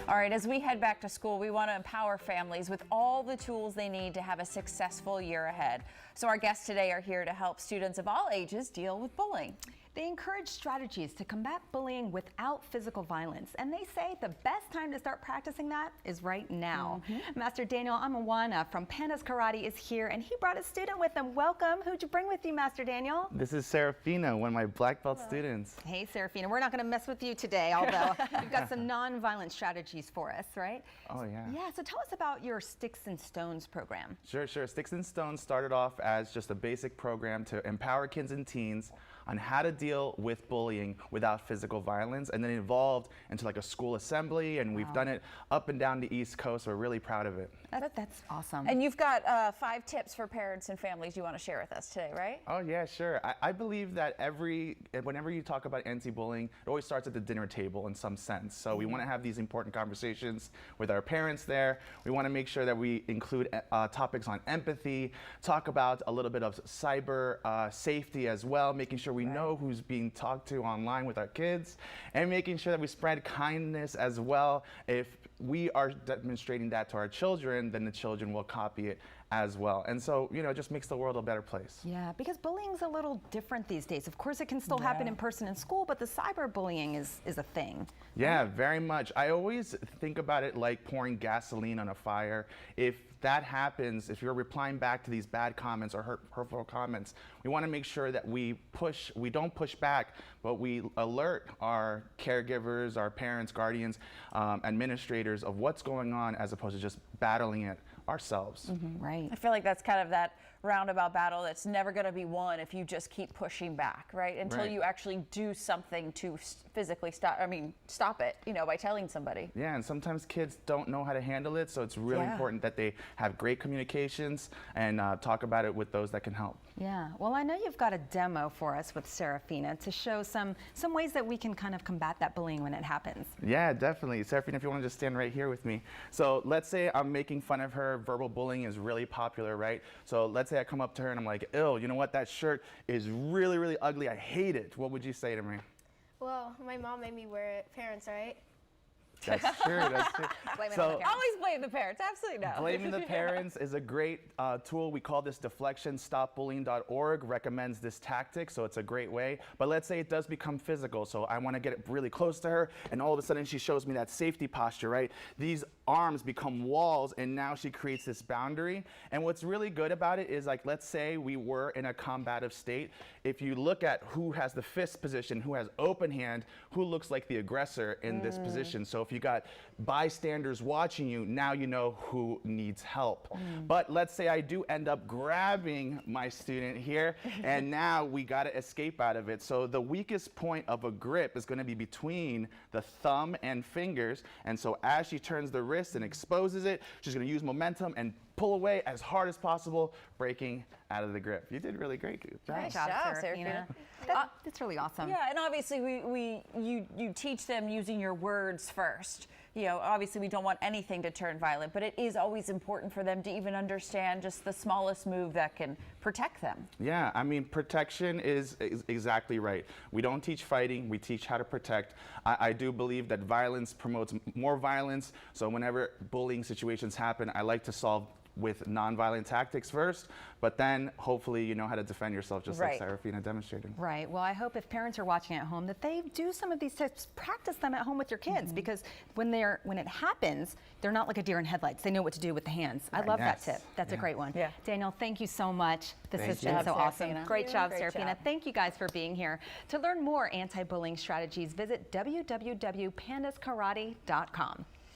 All right, as we head back to school, we want to empower families with all the tools they need to have a successful year ahead. So our guests today are here to help students of all ages deal with bullying. They encourage strategies to combat bullying without physical violence, and they say the best time to start practicing that is right now. Master Daniel Amaguana from Pandas Karate is here, and he brought a student with him. Welcome. Who'd you bring with you, Master Daniel? This is Serafina, one of my black belt students. Hey, Serafina. We're not going to mess with you today, although you've got some non-violent strategies for us, right? Oh, yeah. Yeah, so tell us about your Sticks and Stones program. Sure. Sticks and Stones started off as just a basic program to empower kids and teens on how to deal with bullying without physical violence, and then it evolved into like a school assembly, and we've done it up and down the East Coast. We're really proud of it. That's awesome. And you've got 5 tips for parents and families you want to share with us today, right? Oh yeah, sure. I believe that whenever you talk about anti-bullying, it always starts at the dinner table in some sense. So we want to have these important conversations with our parents there. We want to make sure that we include topics on empathy, talk about a little bit of cyber safety as well, making sure we know who's being talked to online with our kids, and making sure that we spread kindness as well. If we are demonstrating that to our children, then the children will copy it as well. And so, you know, it just makes the world a better place. Yeah, because bullying's a little different these days. Of course, it can still happen in person in school, but the cyberbullying is a thing. Yeah, very much. I always think about it like pouring gasoline on a fire. If that happens, if you're replying back to these bad comments or hurtful comments, we want to make sure that we don't push back, but we alert our caregivers, our parents, guardians, administrators of what's going on, as opposed to just battling it ourselves. Right. I feel like that's kind of that roundabout battle that's never going to be won if you just keep pushing back, right? Until you actually do something to physically stop it, you know, by telling somebody. Yeah, and sometimes kids don't know how to handle it, so it's really important that they have great communications and talk about it with those that can help. Yeah, well, I know you've got a demo for us with Serafina to show some ways that we can kind of combat that bullying when it happens. Yeah, definitely. Serafina, if you want to just stand right here with me. So let's say I'm making fun of her. Verbal bullying is really popular, right? So let's say I come up to her and I'm like, ew, you know what? That shirt is really, really ugly. I hate it. What would you say to me? Well, my mom made me wear it. Parents, right? That's true. That's true. Always blame the parents. Absolutely no. Blaming the parents is a great tool. We call this deflection. StopBullying.org recommends this tactic, so it's a great way. But let's say it does become physical, so I want to get really close to her, and all of a sudden she shows me that safety posture, right? These arms become walls, and now she creates this boundary. And what's really good about it is, like, let's say we were in a combative state. If you look at who has the fist position, who has open hand, who looks like the aggressor in this position. So if you got bystanders watching you, now you know who needs help. But let's say I do end up grabbing my student here, and now we got to escape out of it. So the weakest point of a grip is going to be between the thumb and fingers. And so as she turns the wrist and exposes it, she's going to use momentum and pull away as hard as possible, breaking out of the grip. You did really great. Nice job, Serafina. That's really awesome. Yeah, and obviously you teach them using your words first. You know, obviously we don't want anything to turn violent, but it is always important for them to even understand just the smallest move that can protect them. Yeah, I mean, protection is exactly right. We don't teach fighting, we teach how to protect. I do believe that violence promotes more violence, so whenever bullying situations happen, I like to solve with nonviolent tactics first, but then hopefully you know how to defend yourself, just like Serafina demonstrated. Right. Well, I hope if parents are watching at home that they do some of these tips, practice them at home with your kids, because when it happens, they're not like a deer in headlights. They know what to do with the hands. I love that tip. That's a great one. Yeah. Daniel, thank you so much. This has been so awesome. Great job, Serafina. Thank you guys for being here. To learn more anti-bullying strategies, visit www.pandaskarate.com.